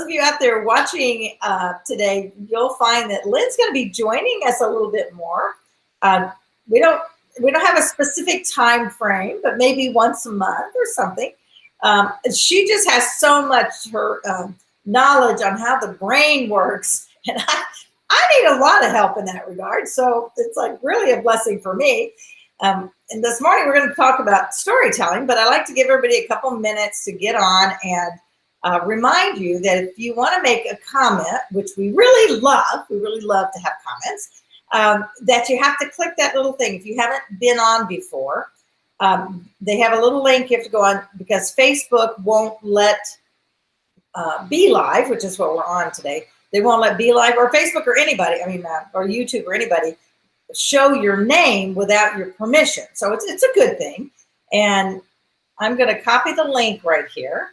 of you out there watching today, you'll find that Lynne's going to be joining us a little bit more. We don't have a specific time frame, but maybe once a month or something. She just has so much her knowledge on how the brain works, and I need a lot of help in that regard. So it's like really a blessing for me. And this morning we're going to talk about storytelling, but I like to give everybody a couple minutes to get on and remind you that if you want to make a comment, which we really love to have comments, that you have to click that little thing. If you haven't been on before, they have a little link you have to go on, because Facebook won't let Be Live, which is what we're on today. They won't let Be Live or Facebook or anybody, or YouTube or anybody, show your name without your permission. So it's a good thing. And I'm going to copy the link right here.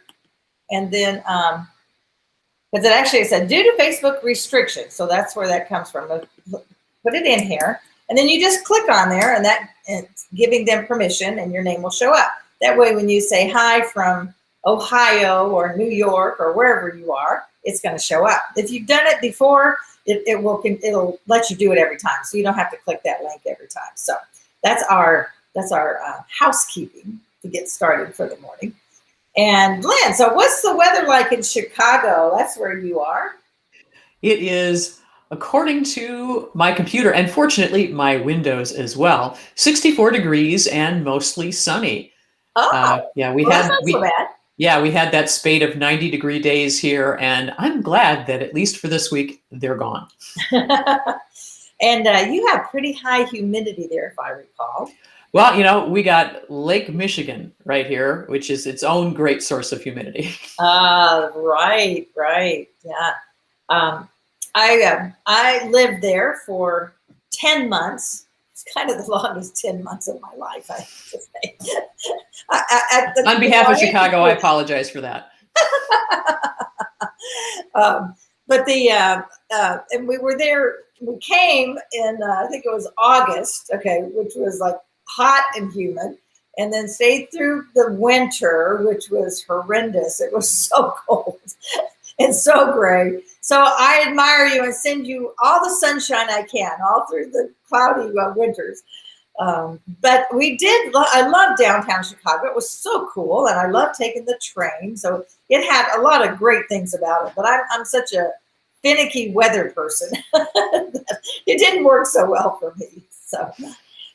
And then, because it actually said due to Facebook restrictions. So that's where that comes from. Put it in here. And then you just click on there, and it's giving them permission, and your name will show up. That way, when you say hi from Ohio or New York or wherever you are, it's going to show up. If you've done it before, it'll let you do it every time, so you don't have to click that link every time. So that's our housekeeping to get started for the morning. And Lynne, so what's the weather like in Chicago? That's where you are. It is, according to my computer, and fortunately my windows as well, 64 degrees and mostly sunny. Oh, that's not so bad. Yeah, we had that spate of 90-degree days here, and I'm glad that at least for this week, they're gone. And you have pretty high humidity there, if I recall. Well, we got Lake Michigan right here, which is its own great source of humidity. Right, yeah. I lived there for 10 months. It's kind of the longest 10 months of my life, I have to say. On behalf of Chicago, I apologize for that. But and we were there, we came in, I think it was August, which was like hot and humid, and then stayed through the winter, which was horrendous. It was so cold and so gray. So I admire you and send you all the sunshine I can, all through the cloudy winters. But I love downtown Chicago. It was so cool, and I love taking the train. So it had a lot of great things about it, but I'm such a finicky weather person. It didn't work so well for me. So,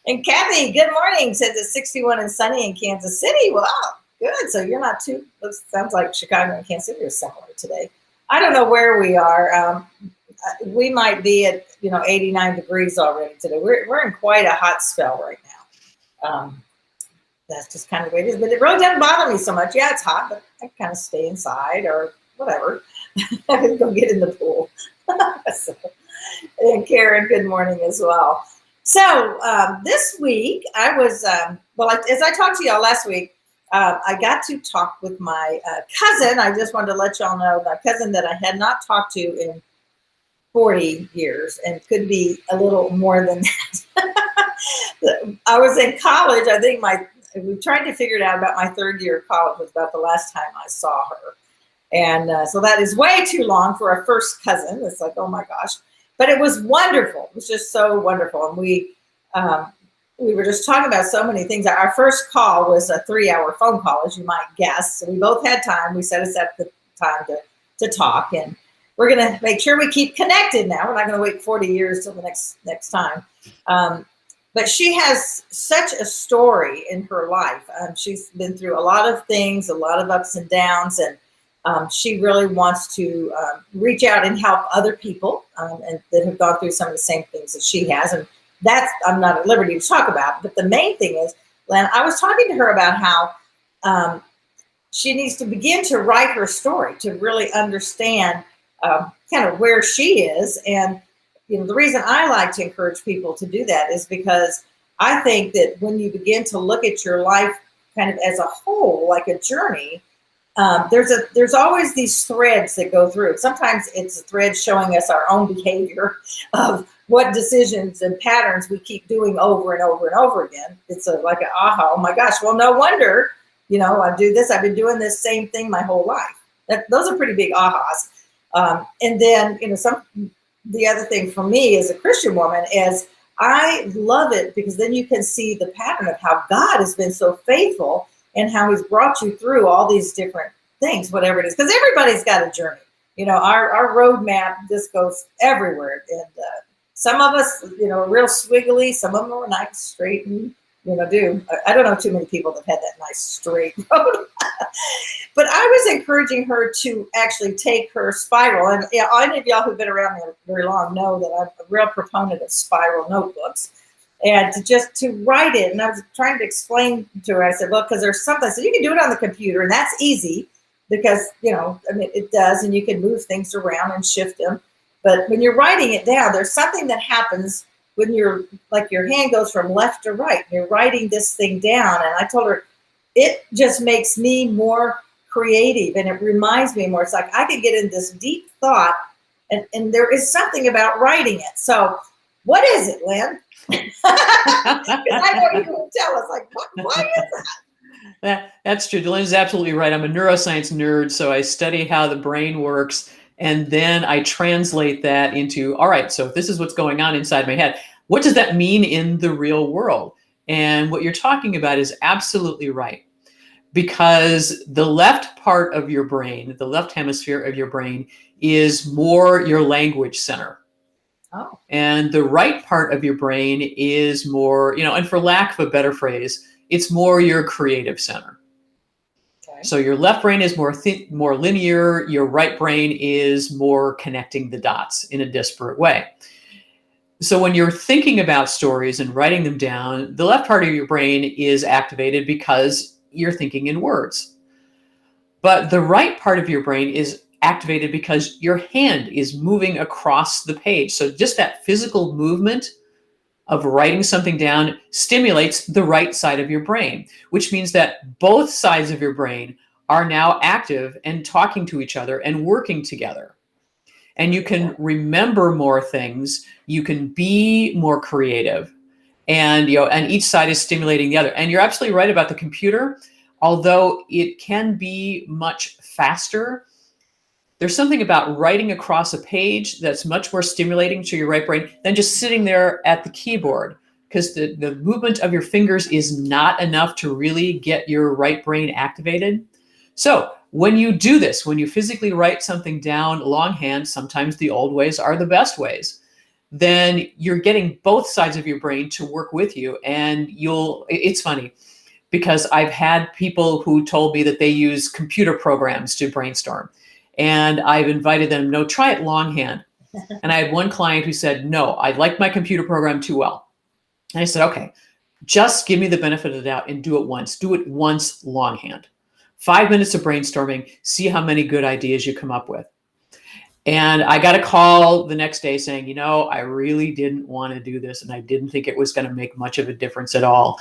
and Kathy, good morning, says it's 61 and sunny in Kansas City. Wow, good. So you're not too, sounds like Chicago and Kansas City are similar today. I don't know where we are. We might be at 89 degrees already today. We're in quite a hot spell right now. That's just kind of the way it is. But it really doesn't bother me so much. Yeah, it's hot, but I kind of stay inside or whatever. I can go get in the pool. And Karen, good morning as well. So this week I was, as I talked to y'all last week, I got to talk with my cousin. I just wanted to let y'all know, my cousin that I had not talked to in 40 years, and could be a little more than that. I was in college. I think we tried to figure it out about my third year of college was about the last time I saw her. And so that is way too long for a first cousin. It's like, oh my gosh. But it was wonderful. It was just so wonderful. And we were just talking about so many things. Our first call was a 3-hour phone call, as you might guess. So we both had time. We set aside the time to talk. And we're going to make sure we keep connected now. We're not going to wait 40 years till the next time. But she has such a story in her life. She's been through a lot of things, a lot of ups and downs, and she really wants to reach out and help other people and that have gone through some of the same things that she has. And that's I'm not at liberty to talk about. But the main thing is, Lynne, I was talking to her about how she needs to begin to write her story to really understand kind of where she is. And the reason I like to encourage people to do that is because I think that when you begin to look at your life kind of as a whole, like a journey, there's always these threads that go through. Sometimes it's a thread showing us our own behavior of what decisions and patterns we keep doing over and over and over again. It's like an aha, oh my gosh, well, no wonder, I do this. I've been doing this same thing my whole life. Those are pretty big ahas. And then, the other thing for me as a Christian woman is I love it because then you can see the pattern of how God has been so faithful and how he's brought you through all these different things, whatever it is, because everybody's got a journey. Our roadmap just goes everywhere. And some of us, are real swiggly. Some of them are nice, straight, and, I don't know too many people that had that nice straight road. But I was encouraging her to actually take her spiral. And any of y'all who've been around me very long know that I'm a real proponent of spiral notebooks. And to write it. And I was trying to explain to her, I said, well, because there's something, so you can do it on the computer, and that's easy because, it does, and you can move things around and shift them. But when you're writing it down, there's something that happens when your hand goes from left to right. And you're writing this thing down. And I told her, it just makes me more creative, and it reminds me more. It's like I could get in this deep thought, and there is something about writing it. So what is it, Lynne? Because I know you will tell us, what is that? That's true. Delinda's absolutely right. I'm a neuroscience nerd, so I study how the brain works, and then I translate that into, all right, so if this is what's going on inside my head, what does that mean in the real world? And what you're talking about is absolutely right. Because the left part of your brain, the left hemisphere of your brain, is more your language center. Oh. And the right part of your brain is more, and for lack of a better phrase, it's more your creative center. Okay. So your left brain is more linear. Your right brain is more connecting the dots in a disparate way. So when you're thinking about stories and writing them down, the left part of your brain is activated because you're thinking in words. But the right part of your brain is activated because your hand is moving across the page. So just that physical movement of writing something down stimulates the right side of your brain, which means that both sides of your brain are now active and talking to each other and working together. And you can remember more things, you can be more creative, and each side is stimulating the other. And you're absolutely right about the computer. Although it can be much faster, there's something about writing across a page that's much more stimulating to your right brain than just sitting there at the keyboard, because the movement of your fingers is not enough to really get your right brain activated. So when you do this, when you physically write something down longhand, sometimes the old ways are the best ways, then you're getting both sides of your brain to work with you. And it's funny, because I've had people who told me that they use computer programs to brainstorm. And I've invited them, no, try it longhand. And I had one client who said, no, I like my computer program too well. And I said, okay, just give me the benefit of the doubt and do it once. Do it once longhand. 5 minutes of brainstorming, see how many good ideas you come up with. And I got a call the next day saying, I really didn't want to do this, and I didn't think it was going to make much of a difference at all.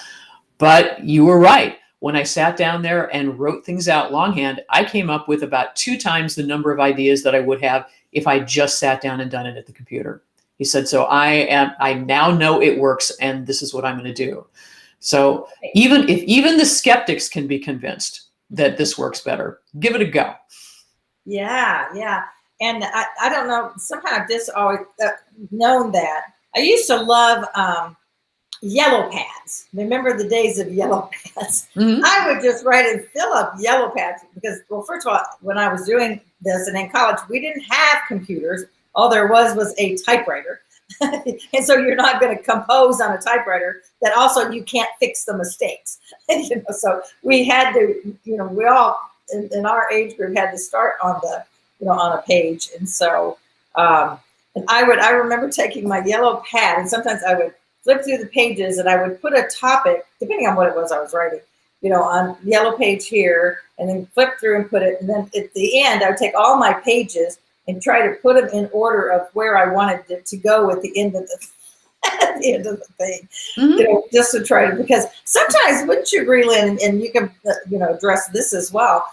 But you were right. When I sat down there and wrote things out longhand, I came up with about 2 times the number of ideas that I would have if I just sat down and done it at the computer. He said, so I now know it works, and this is what I'm going to do. So even the skeptics can be convinced that this works better, give it a go. Yeah. And I don't know, somehow I've just always known that. I used to love yellow pads. Remember the days of yellow pads? Mm-hmm. I would just write and fill up yellow pads because, well, first of all, when I was doing this and in college, we didn't have computers. All there was a typewriter. And so you're not going to compose on a typewriter that also you can't fix the mistakes. So we had to, we all in our age group had to start on on a page. And so, and I remember taking my yellow pad, and sometimes I would flip through the pages and I would put a topic, depending on what it was I was writing, on yellow page here, and then flip through and put it. And then at the end, I would take all my pages and try to put them in order of where I wanted it to go at the end of the thing, mm-hmm. Just to try to, because sometimes, wouldn't you agree, Lynne, and you can, address this as well.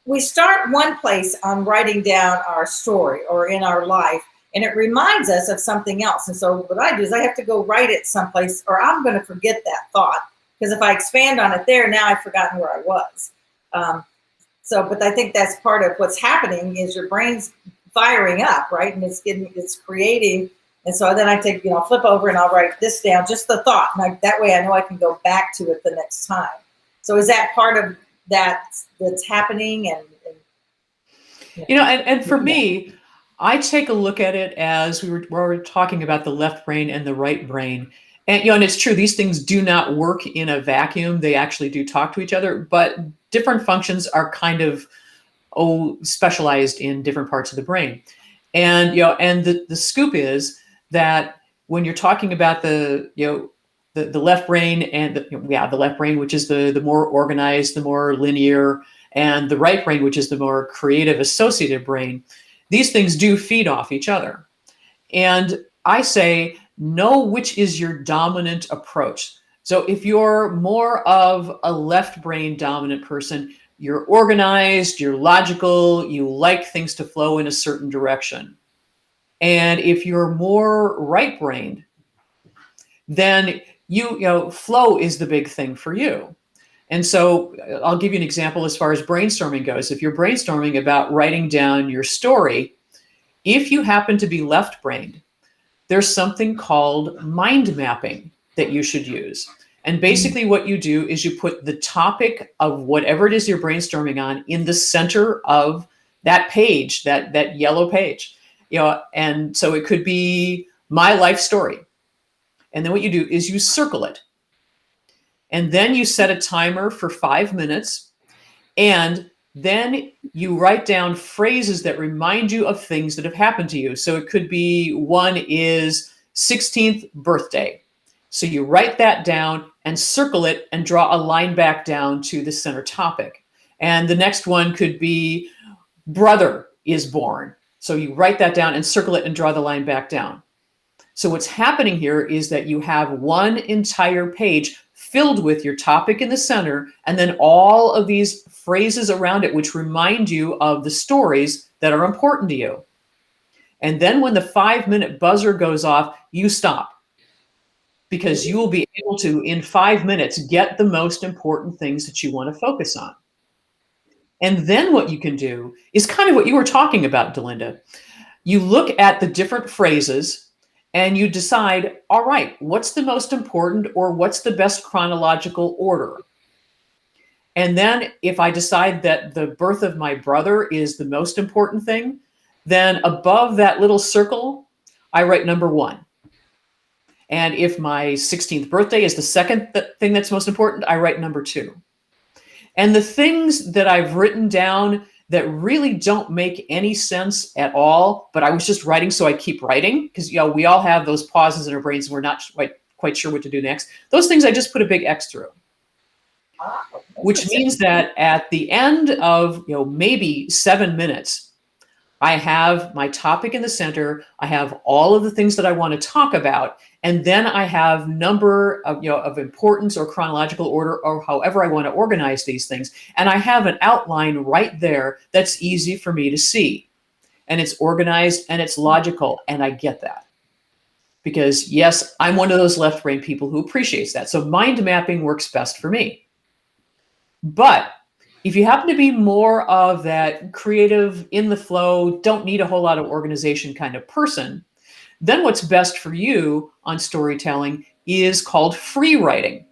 We start one place on writing down our story or in our life, and it reminds us of something else. And so what I do is I have to go write it someplace, or I'm going to forget that thought. Because if I expand on it there, now I've forgotten where I was. So, but I think that's part of what's happening is your brain's firing up, right? And it's creating. And so then I take, flip over and I'll write this down, just the thought. And that way I know I can go back to it the next time. So is that part of that's happening? And for me, I take a look at it as we were talking about the left brain and the right brain. And it's true, these things do not work in a vacuum. They actually do talk to each other, but different functions are kind of specialized in different parts of the brain. And and the scoop is that when you're talking about the left brain and the left brain, which is the more organized, the more linear, and the right brain, which is the more creative associative brain, these things do feed off each other. And I say, know which is your dominant approach. So if you're more of a left brain dominant person, you're organized, you're logical, you like things to flow in a certain direction. And if you're more right brained, then flow is the big thing for you. And so I'll give you an example as far as brainstorming goes. If you're brainstorming about writing down your story, if you happen to be left brained, there's something called mind mapping that you should use. And basically what you do is you put the topic of whatever it is you're brainstorming on in the center of that page, that yellow page. And so it could be my life story. And then what you do is you circle it. And then you set a timer for 5 minutes. And then you write down phrases that remind you of things that have happened to you. So it could be one is 16th birthday. So you write that down and circle it and draw a line back down to the center topic. And the next one could be brother is born. So you write that down and circle it and draw the line back down. So what's happening here is that you have one entire page filled with your topic in the center, and then all of these phrases around it, which remind you of the stories that are important to you. And then when the 5-minute buzzer goes off, you stop, because you will be able to, in 5 minutes, get the most important things that you want to focus on. And then what you can do is kind of what you were talking about, Delinda. You look at the different phrases and you decide, all right, what's the most important, or what's the best chronological order? And then if I decide that the birth of my brother is the most important thing, then above that little circle, I write number 1. And if my 16th birthday is the second thing that's most important, I write number 2. And the things that I've written down that really don't make any sense at all, but I was just writing so I keep writing, because we all have those pauses in our brains and we're not quite sure what to do next. Those things I just put a big X through. Which means that at the end of maybe 7 minutes, I have my topic in the center, I have all of the things that I want to talk about, and then I have number of importance or chronological order, or however I want to organize these things. And I have an outline right there that's easy for me to see. And it's organized and it's logical, and I get that. Because yes, I'm one of those left brain people who appreciates that. So mind mapping works best for me. But if you happen to be more of that creative, in the flow, don't need a whole lot of organization kind of person, then what's best for you on storytelling is called free writing.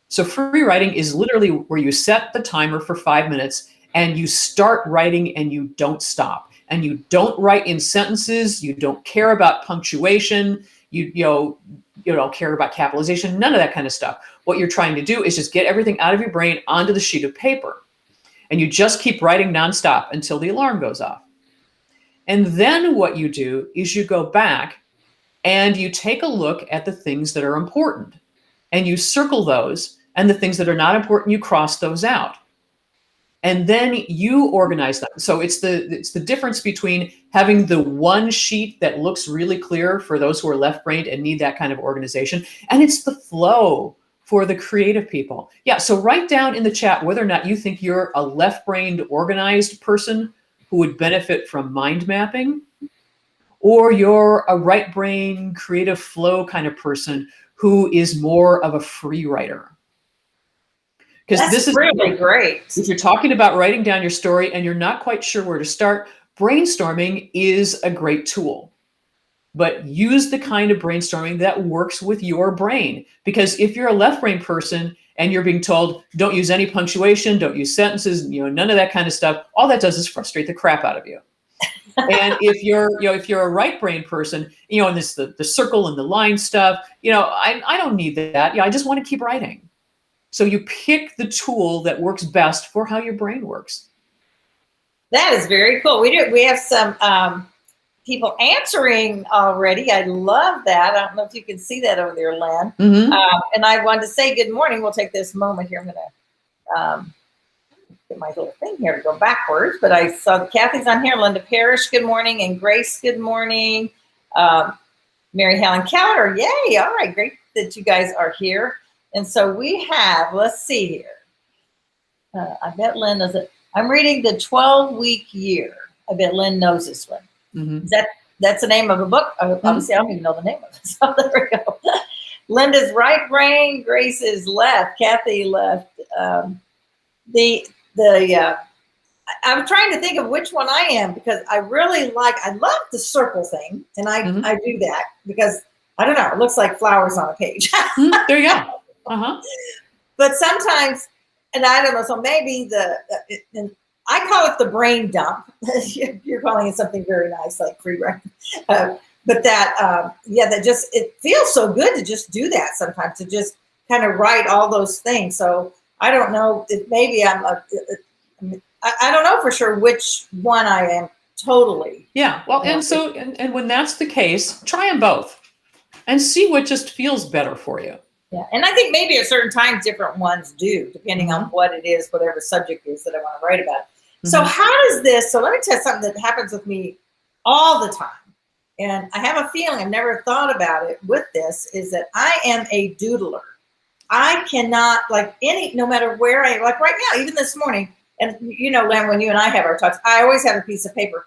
So free writing is literally where you set the timer for 5 minutes and you start writing and you don't stop. And you don't write in sentences. You don't care about punctuation. You don't care about capitalization, none of that kind of stuff. What you're trying to do is just get everything out of your brain onto the sheet of paper. And you just keep writing nonstop until the alarm goes off. And then what you do is you go back and you take a look at the things that are important. And you circle those, and the things that are not important, you cross those out. And then you organize them. So it's the difference between having the one sheet that looks really clear for those who are left-brained and need that kind of organization, and it's the flow for the creative people. Yeah, so write down in the chat whether or not you think you're a left-brained organized person who would benefit from mind mapping, or you're a right-brain creative flow kind of person who is more of a free writer. Because That's this is really great. if you're talking about writing down your story and you're not quite sure where to start, brainstorming is a great tool. But use the kind of brainstorming that works with your brain. Because if you're a left brain person and you're being told, don't use any punctuation, don't use sentences, none of that kind of stuff, all that does is frustrate the crap out of you. And if you're a right brain person, and this the circle and the line stuff, I don't need that. I just want to keep writing. So you pick the tool that works best for how your brain works. That is very cool. We have some people answering already. I love that. I don't know if you can see that over there, Lynn. Mm-hmm. And I wanted to say good morning. We'll take this moment here. I'm going to get my little thing here to go backwards. But I saw that Kathy's on here. Linda Parrish, good morning. And Grace, good morning. Mary Helen Keller, yay. All right, great that you guys are here. And so we have, let's see here. I bet Lynn knows it. I'm reading the 12-week year. I bet Lynn knows this one. Mm-hmm. That's the name of a book. Obviously, I don't even know the name of it. So there we go. Linda's right brain, Grace's left, Kathy left. I'm trying to think of which one I am because I love the circle thing, and I do that because I don't know, it looks like flowers on a page. There you go. Uh-huh. But sometimes, and I don't know, so maybe I call it the brain dump. You're calling it something very nice, like free brain. But that, it feels so good to just do that sometimes, to just kind of write all those things. So I don't know if maybe I don't know for sure which one I am totally. Yeah. Well, and when that's the case, try them both and see what just feels better for you. Yeah, and I think maybe at certain times different ones do, depending on what it is, whatever subject is that I want to write about. Mm-hmm. So so let me tell you something that happens with me all the time. And I have a feeling, I've never thought about it with this, is that I am a doodler. I cannot, no matter where like right now, even this morning, and Len, when you and I have our talks, I always have a piece of paper.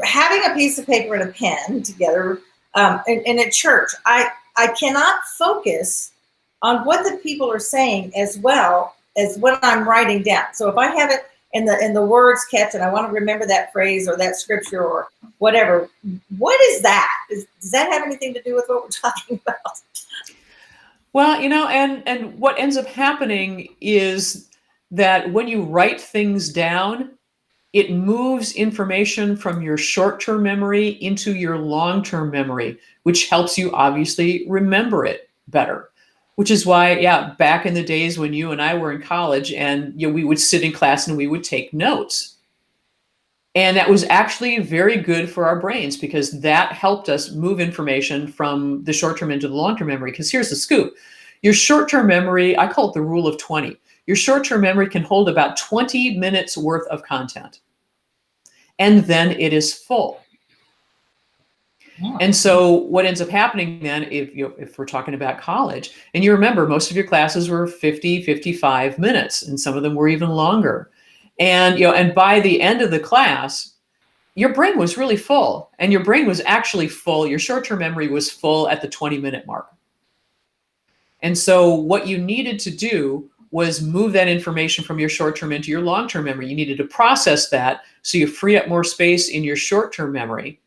Having a piece of paper and a pen together, and at church, I cannot focus on what the people are saying as well as what I'm writing down. So if I have it and the words catch and I want to remember that phrase or that scripture or whatever, what is that? Does that have anything to do with what we're talking about? Well, and what ends up happening is that when you write things down, it moves information from your short-term memory into your long-term memory, which helps you obviously remember it better. Which is why, back in the days when you and I were in college and we would sit in class and we would take notes. And that was actually very good for our brains because that helped us move information from the short-term into the long-term memory. Because here's the scoop. Your short-term memory, I call it the rule of 20. Your short-term memory can hold about 20 minutes worth of content. And then it is full. And so what ends up happening then, if we're talking about college, and you remember most of your classes were 50, 55 minutes, and some of them were even longer. And, and by the end of the class, your brain was really full. And your brain was actually full. Your short-term memory was full at the 20-minute mark. And so what you needed to do was move that information from your short-term into your long-term memory. You needed to process that so you free up more space in your short-term memory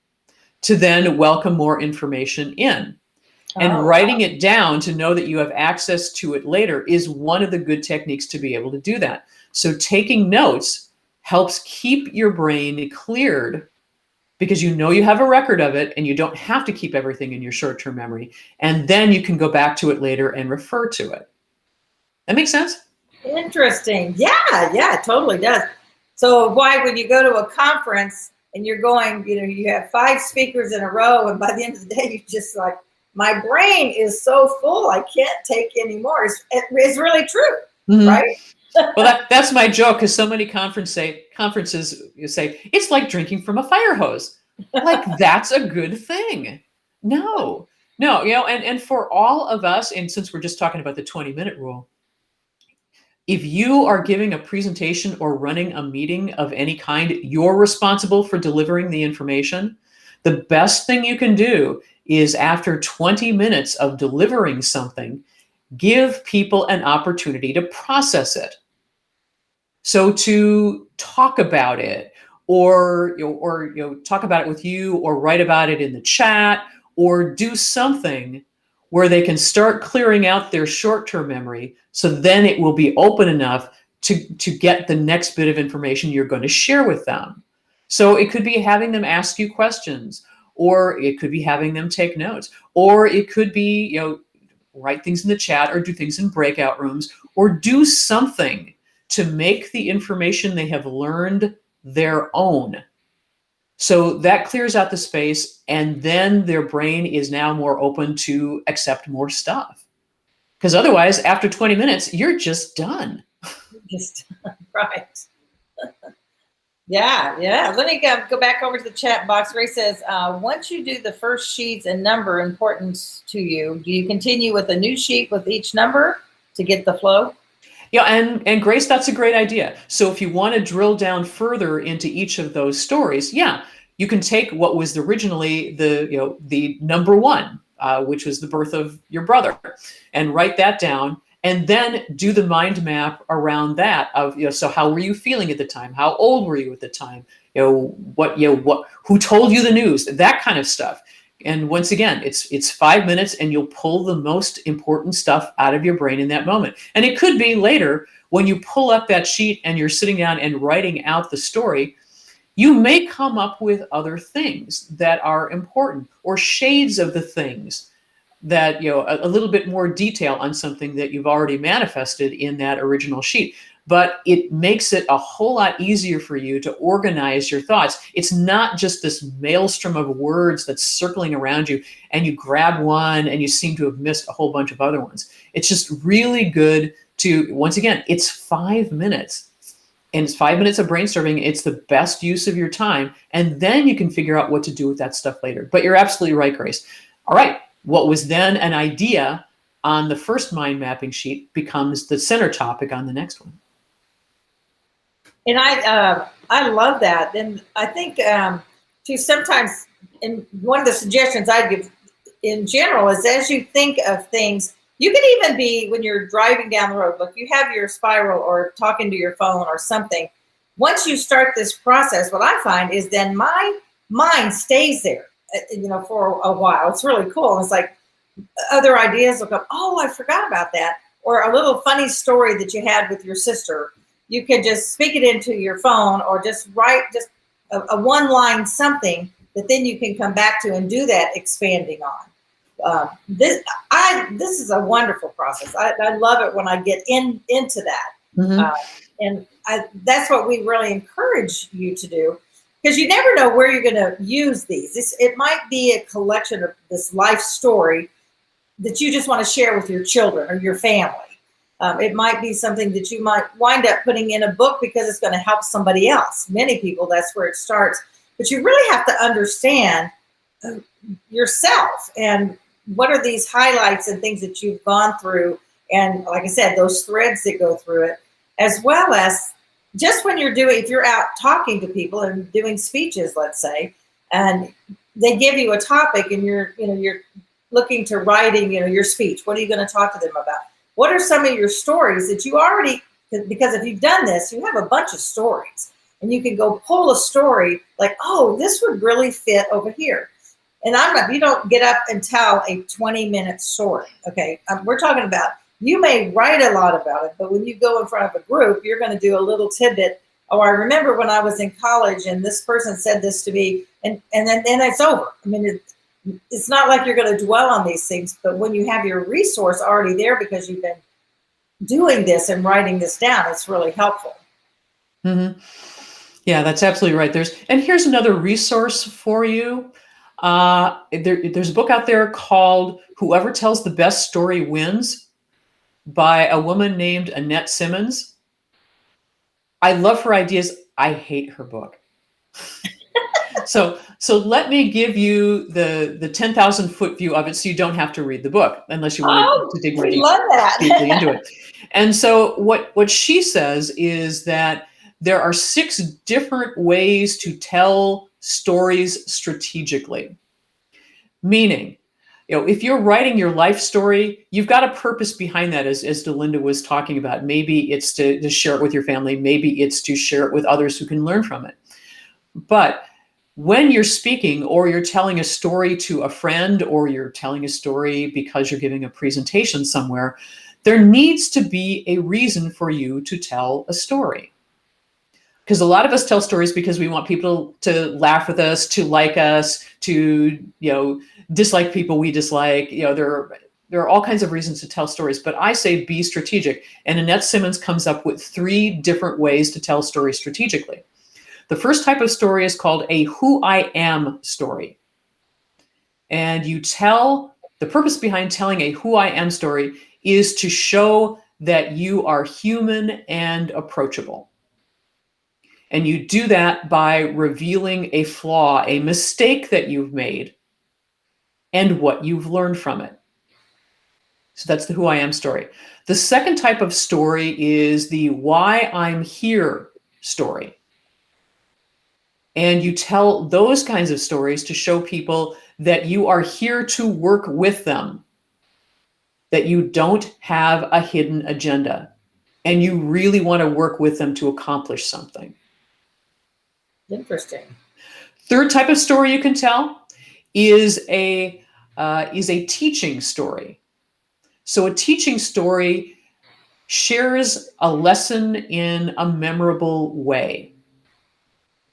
to then welcome more information in. And writing it down to know that you have access to it later is one of the good techniques to be able to do that. So taking notes helps keep your brain cleared because you have a record of it and you don't have to keep everything in your short-term memory. And then you can go back to it later and refer to it. That makes sense? Interesting. Yeah, it totally does. So why, when you go to a conference and you're going, you have 5 speakers in a row, and by the end of the day, you're just like, my brain is so full, I can't take any more. It's really true, right? Well, that's my joke, because so many conferences you say, it's like drinking from a fire hose. Like, that's a good thing. No, and for all of us, and since we're just talking about the 20-minute rule, if you are giving a presentation or running a meeting of any kind, you're responsible for delivering the information. The best thing you can do is after 20 minutes of delivering something, give people an opportunity to process it. So to talk about it, or talk about it with you, or write about it in the chat, or do something where they can start clearing out their short-term memory, so then it will be open enough to get the next bit of information you're going to share with them. So it could be having them ask you questions, or it could be having them take notes, or it could be, write things in the chat, or do things in breakout rooms, or do something to make the information they have learned their own. So that clears out the space, and then their brain is now more open to accept more stuff. Because otherwise, after 20 minutes, you're just done. Just right. Yeah. Let me go back over to the chat box. Ray says, once you do the first sheets and number importance to you, do you continue with a new sheet with each number to get the flow? Yeah, and Grace, that's a great idea. So if you want to drill down further into each of those stories, yeah, you can take what was originally the number one, which was the birth of your brother, and write that down, and then do the mind map around that of, so how were you feeling at the time? How old were you at the time? Who told you the news? That kind of stuff. And once again, it's 5 minutes, and you'll pull the most important stuff out of your brain in that moment. And it could be later when you pull up that sheet and you're sitting down and writing out the story, you may come up with other things that are important, or shades of the things that, a little bit more detail on something that you've already manifested in that original sheet. But it makes it a whole lot easier for you to organize your thoughts. It's not just this maelstrom of words that's circling around you, and you grab one and you seem to have missed a whole bunch of other ones. It's just really good to, once again, it's 5 minutes. And it's 5 minutes of brainstorming. It's the best use of your time. And then you can figure out what to do with that stuff later. But you're absolutely right, Grace. All right. What was then an idea on the first mind mapping sheet becomes the center topic on the next one. And I love that. And I think too, sometimes, and one of the suggestions I'd give in general is, as you think of things, you can even be, when you're driving down the road, look, you have your spiral or talking to your phone or something. Once you start this process, what I find is then my mind stays there, for a while. It's really cool. And it's like other ideas will come, oh, I forgot about that. Or a little funny story that you had with your sister. You can just speak it into your phone, or just write just a one-line something that then you can come back to and do that expanding on. This is a wonderful process. I love it when I get into that. Mm-hmm. And that's what we really encourage you to do, because you never know where you're going to use these. It might be a collection of this life story that you just want to share with your children or your family. It might be something that you might wind up putting in a book because it's going to help somebody else. Many people, that's where it starts. But you really have to understand yourself and what are these highlights and things that you've gone through. And like I said, those threads that go through it, as well as just when if you're out talking to people and doing speeches, let's say, and they give you a topic and you're looking to writing, your speech. What are you going to talk to them about? What are some of your stories that you already, because if you've done this, you have a bunch of stories, and you can go pull a story like, oh, this would really fit over here. And you don't get up and tell a 20-minute story. Okay. We're talking about, you may write a lot about it, but when you go in front of a group, you're going to do a little tidbit. Oh, I remember when I was in college and this person said this to me, and then it's over. I mean, it's not like you're going to dwell on these things, but when you have your resource already there because you've been doing this and writing this down, it's really helpful. Mm-hmm. Yeah, that's absolutely right. Here's another resource for you. There's a book out there called Whoever Tells the Best Story Wins by a woman named Annette Simmons. I love her ideas. I hate her book. So let me give you the 10,000 foot view of it, so you don't have to read the book unless you want to dig more deeply into it. And so what she says is that there are 6 different ways to tell stories strategically. Meaning, if you're writing your life story, you've got a purpose behind that, as Delinda was talking about. Maybe it's to share it with your family. Maybe it's to share it with others who can learn from it. But when you're speaking, or you're telling a story to a friend, or you're telling a story because you're giving a presentation somewhere, there needs to be a reason for you to tell a story. Because a lot of us tell stories because we want people to laugh with us, to like us, to, dislike people we dislike. There are all kinds of reasons to tell stories, but I say be strategic. And Annette Simmons comes up with 3 different ways to tell stories strategically. The first type of story is called a who I am story. And the purpose behind telling a who I am story is to show that you are human and approachable. And you do that by revealing a flaw, a mistake that you've made, and what you've learned from it. So that's the who I am story. The second type of story is the why I'm here story. And you tell those kinds of stories to show people that you are here to work with them, that you don't have a hidden agenda, and you really want to work with them to accomplish something. Interesting. Third type of story you can tell is a teaching story. So a teaching story shares a lesson in a memorable way.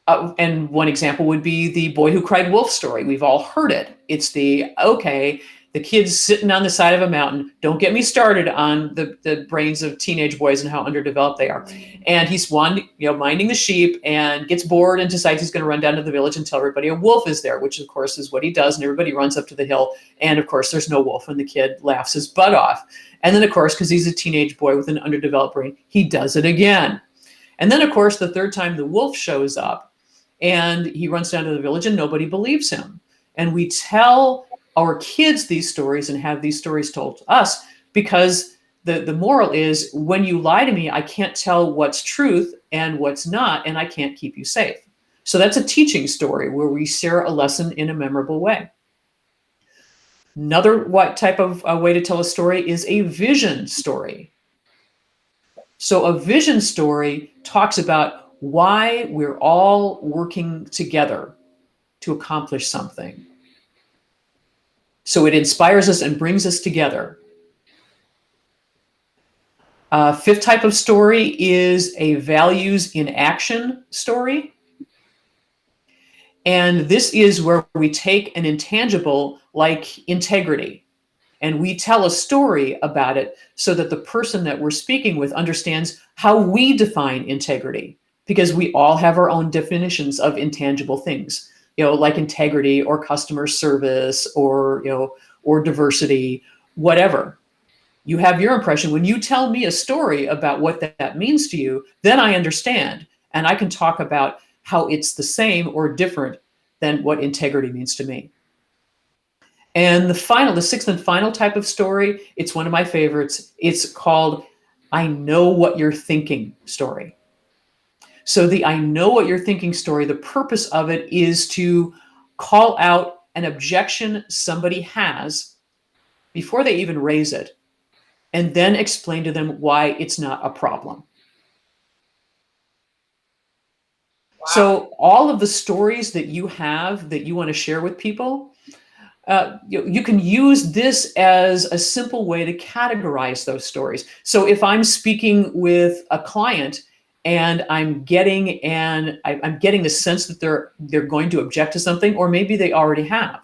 And one example would be the boy who cried wolf story. We've all heard it. It's the kid's sitting on the side of a mountain. Don't get me started on the brains of teenage boys and how underdeveloped they are. And he's minding the sheep and gets bored and decides he's going to run down to the village and tell everybody a wolf is there, which of course is what he does. And everybody runs up to the hill. And of course, there's no wolf, and the kid laughs his butt off. And then of course, because he's a teenage boy with an underdeveloped brain, he does it again. And then of course, the third time the wolf shows up, and he runs down to the village and nobody believes him. And we tell our kids these stories and have these stories told to us because the moral is, when you lie to me, I can't tell what's truth and what's not, and I can't keep you safe. So that's a teaching story where we share a lesson in a memorable way. Another type of way to tell a story is a vision story. So a vision story talks about why we're all working together to accomplish something. So it inspires us and brings us together. Fifth type of story is a values in action story. And this is where we take an intangible like integrity, and we tell a story about it so that the person that we're speaking with understands how we define integrity. Because we all have our own definitions of intangible things, like integrity or customer service or diversity, whatever. You have your impression. When you tell me a story about what that means to you, then I understand. And I can talk about how it's the same or different than what integrity means to me. And the sixth and final type of story, it's one of my favorites. It's called I know what you're thinking story. So the I know what you're thinking story, the purpose of it is to call out an objection somebody has before they even raise it, and then explain to them why it's not a problem. Wow. So all of the stories that you have that you want to share with people, you can use this as a simple way to categorize those stories. So if I'm speaking with a client and I'm getting the sense that they're going to object to something, or maybe they already have,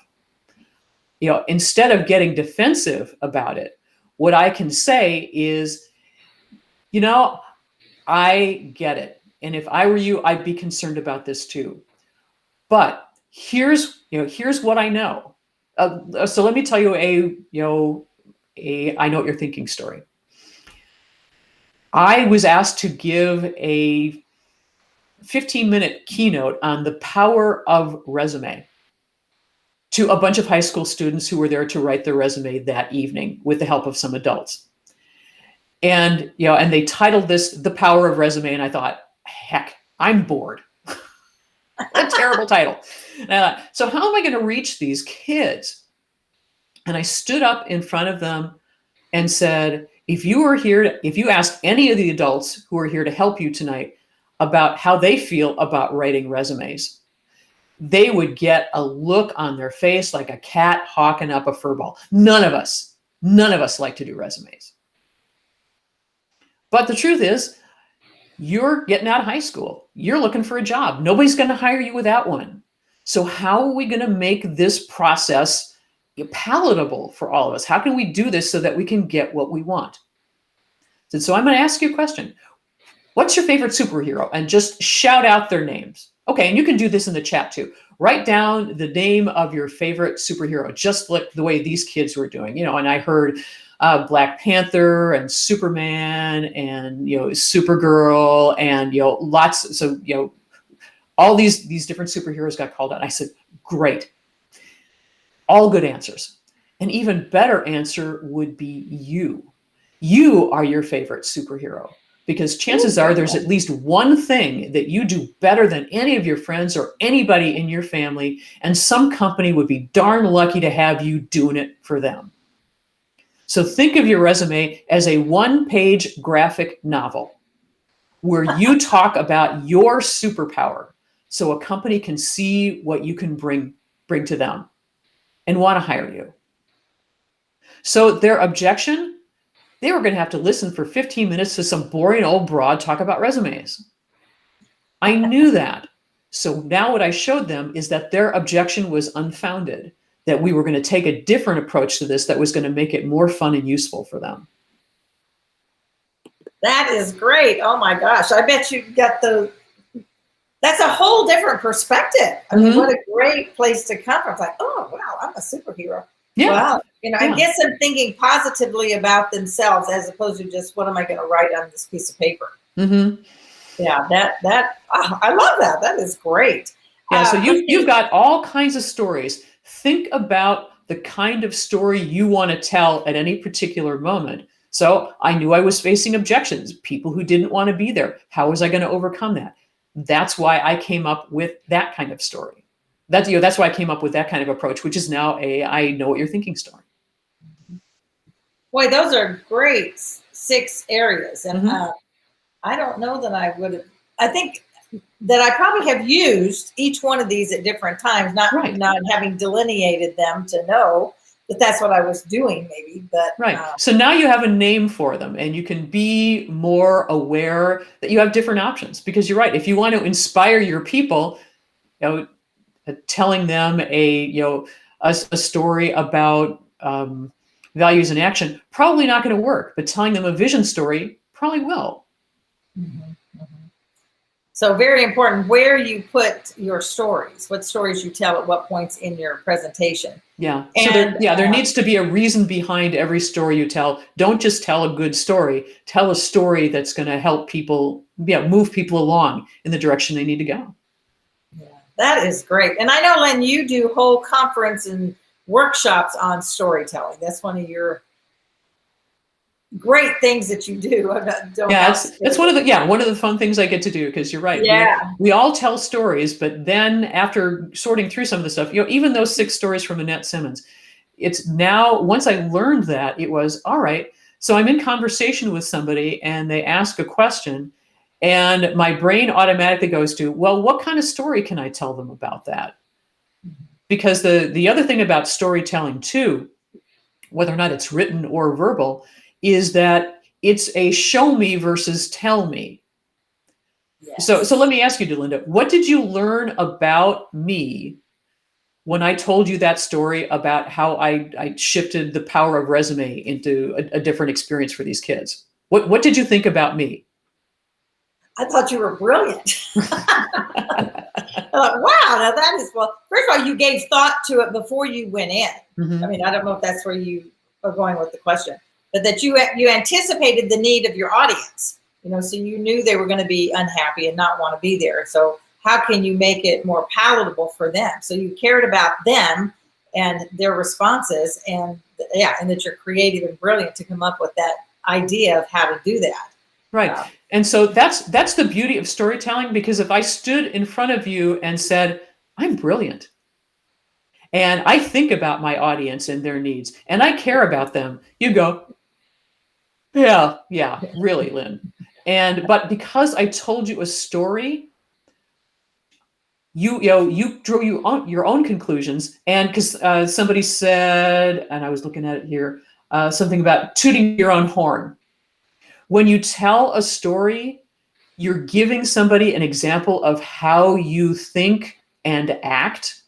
instead of getting defensive about it, what I can say is, I get it. And if I were you, I'd be concerned about this too. But here's what I know. So let me tell you a I know what you're thinking story. I was asked to give a 15-minute keynote on the power of resume to a bunch of high school students who were there to write their resume that evening with the help of some adults. And they titled this "The Power of Resume," and I thought, heck, I'm bored. A terrible title. So how am I going to reach these kids? And I stood up in front of them and said, if you ask any of the adults who are here to help you tonight about how they feel about writing resumes, they would get a look on their face like a cat hawking up a fur ball. None of us like to do resumes. But the truth is, you're getting out of high school. You're looking for a job. Nobody's going to hire you without one. So how are we going to make this process palatable for all of us? How can we do this so that we can get what we want? So I'm going to ask you a question. What's your favorite superhero? And just shout out their names. Okay, and you can do this in the chat too. Write down the name of your favorite superhero, just like the way these kids were doing. And I heard Black Panther and Superman and Supergirl and lots. So all these different superheroes got called out. I said, great. All good answers. An even better answer would be you. You are your favorite superhero, because chances are there's at least one thing that you do better than any of your friends or anybody in your family, and some company would be darn lucky to have you doing it for them. So think of your resume as a one-page graphic novel where you talk about your superpower so a company can see what you can bring to them and want to hire you. So their objection, they were going to have to listen for 15 minutes to some boring old broad talk about resumes. I knew that. So now what I showed them is that their objection was unfounded, that we were going to take a different approach to this that was going to make it more fun and useful for them. That is great. Oh my gosh. I bet you got that's a whole different perspective. I mean, what a great place to come from. It's like, oh, wow, I'm a superhero. Yeah. Wow. I guess I'm thinking positively about themselves as opposed to just what am I going to write on this piece of paper? Yeah, I love that. That is great. Yeah, so you've got all kinds of stories. Think about the kind of story you want to tell at any particular moment. So I knew I was facing objections, people who didn't want to be there. How was I going to overcome that? That's why I came up with that kind of story. That's why I came up with that kind of approach, which is now I know what you're thinking story. Boy, those are great 6 areas. And I don't know that I would have, I think that I probably have used each one of these at different times, not having delineated them to know that that's what I was doing maybe. But so now you have a name for them and you can be more aware that you have different options, because you're right. If you want to inspire your people, telling them a story about values and action, probably not going to work, but telling them a vision story probably will. So very important where you put your stories, what stories you tell at what points in your presentation. Yeah. And, so there needs to be a reason behind every story you tell. Don't just tell a good story. Tell a story that's going to help people, move people along in the direction they need to go. Yeah, that is great. And I know, Lynne, you do whole conference and workshops on storytelling. That's one of your great things that you do. That's one of the fun things I get to do, because you're right. Yeah. We all tell stories, but then after sorting through some of the stuff, even those 6 stories from Annette Simmons, it's now, once I learned that, it was all right. So I'm in conversation with somebody and they ask a question and my brain automatically goes to, well, what kind of story can I tell them about that? Because the other thing about storytelling too, whether or not it's written or verbal, is that it's a show me versus tell me. Yes. So let me ask you, Delinda, what did you learn about me when I told you that story about how I shifted the power of resume into a different experience for these kids? What did you think about me? I thought you were brilliant. I thought, wow, now that is, well, first of all, you gave thought to it before you went in. I mean, I don't know if that's where you are going with the question, but that you anticipated the need of your audience, so you knew they were going to be unhappy and not want to be there. So how can you make it more palatable for them? So you cared about them and their responses, and that you're creative and brilliant to come up with that idea of how to do that. Right. And so that's the beauty of storytelling, because if I stood in front of you and said, I'm brilliant, and I think about my audience and their needs, and I care about them, you go, yeah, really, Lynn. But because I told you a story, you drew your own conclusions. And because somebody said, and I was looking at it here, something about tooting your own horn. When you tell a story, you're giving somebody an example of how you think and act,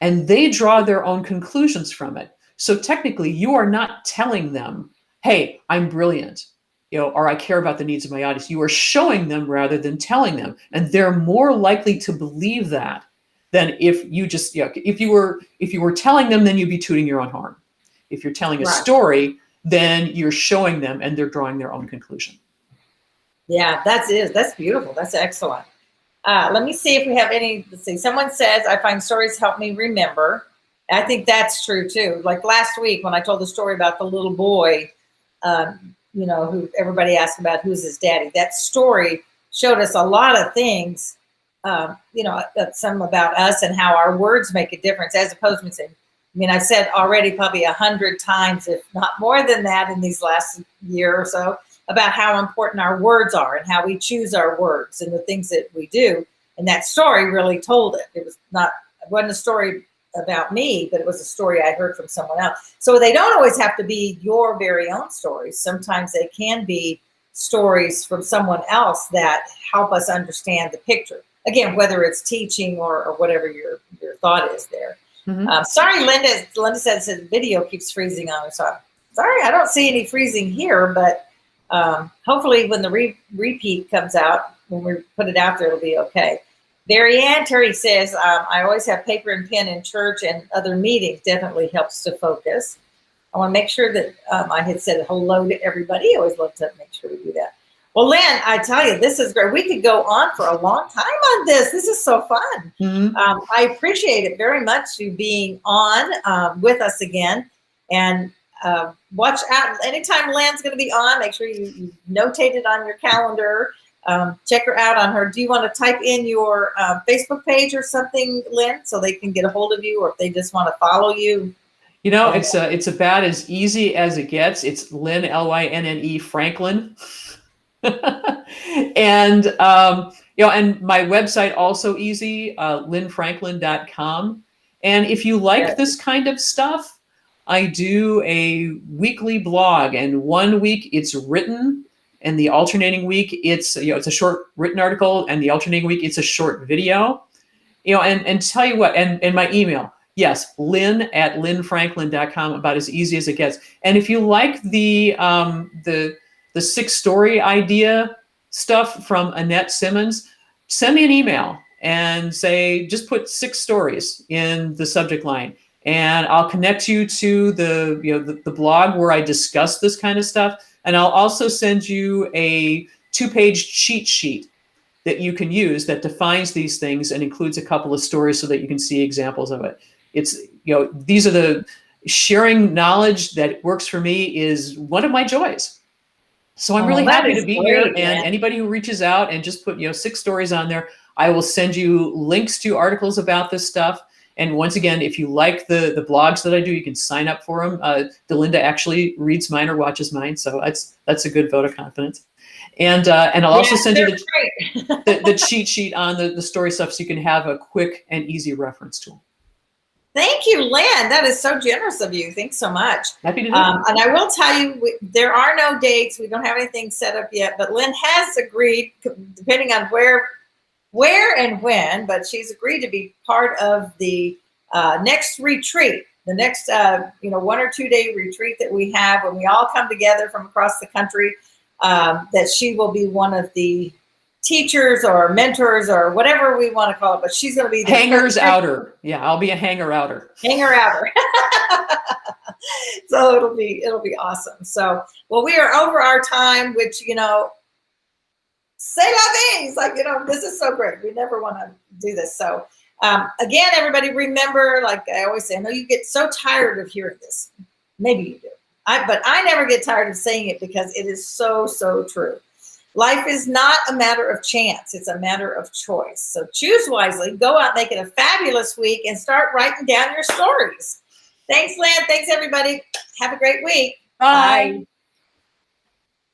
and they draw their own conclusions from it. So technically, you are not telling them, hey, I'm brilliant, or I care about the needs of my audience. You are showing them rather than telling them. And they're more likely to believe that than if you just, if you were telling them, then you'd be tooting your own horn. If you're telling a story, then you're showing them and they're drawing their own conclusion. Yeah, that's beautiful. That's excellent. Let me see if we have any. Let's see. Someone says, I find stories help me remember. I think that's true too. Like last week when I told the story about the little boy, who everybody asked about who's his daddy. That story showed us a lot of things, some about us and how our words make a difference, as opposed to saying, I've said already probably 100 times, if not more than that, in these last year or so, about how important our words are and how we choose our words and the things that we do. And that story really told it. It wasn't a story about me, but it was a story I heard from someone else. So they don't always have to be your very own stories. Sometimes they can be stories from someone else that help us understand the picture. Again, whether it's teaching or whatever your thought is there. Mm-hmm. Sorry, Linda says the video keeps freezing on her. So I'm sorry, I don't see any freezing here, but hopefully when the repeat comes out, when we put it out there, it'll be okay. Marianne Terry says, I always have paper and pen in church and other meetings. Definitely helps to focus. I want to make sure that I had said hello to everybody. I always love to make sure we do that. Well, Lynn, I tell you, this is great. We could go on for a long time on this. This is so fun. Mm-hmm. I appreciate it very much, you being on with us again. And watch out. Anytime Lynn's going to be on, make sure you notate it on your calendar. Check her out on her. Do you want to type in your Facebook page or something, Lynn, so they can get a hold of you, or if they just want to follow you? It's about as easy as it gets. It's Lynne, Lynne Franklin. And and my website also easy, lynnefranklin.com. And if you like this kind of stuff, I do a weekly blog, and 1 week it's written, and the alternating week it's it's a short written article, and the alternating week it's a short video. And tell you what, and my email, yes, lynn@lynnefranklin.com, about as easy as it gets. And if you like the 6-story idea stuff from Annette Simmons, send me an email and say, just put 6 stories in the subject line, and I'll connect you to the blog where I discuss this kind of stuff. And I'll also send you a 2-page cheat sheet that you can use that defines these things and includes a couple of stories so that you can see examples of it. It's, these are the sharing knowledge that works for me is one of my joys. So I'm really happy to be here. And anybody who reaches out and just put 6 stories on there, I will send you links to articles about this stuff. And once again, if you like the blogs that I do, you can sign up for them. Delinda actually reads mine or watches mine, so that's a good vote of confidence. And I'll also send you the cheat sheet on the story stuff, so you can have a quick and easy reference tool. Thank you, Lynn. That is so generous of you. Thanks so much. Happy to do and I will tell you, there are no dates. We don't have anything set up yet, but Lynn has agreed, depending on where and when, but she's agreed to be part of the next retreat, the next 1 or 2 day retreat that we have when we all come together from across the country, that she will be one of the teachers or mentors or whatever we want to call it, but she's going to be the hangers outer. Yeah, I'll be a hanger outer. Hanger outer. So it'll be awesome. So, well, we are over our time, which, say la vie. Like, this is so great. We never want to do this. So again, everybody, remember, like I always say, I know you get so tired of hearing this. Maybe you do. But I never get tired of saying it because it is so, so true. Life is not a matter of chance. It's a matter of choice. So choose wisely, go out, make it a fabulous week, and start writing down your stories. Thanks, Lynne. Thanks, everybody. Have a great week. Bye. Bye.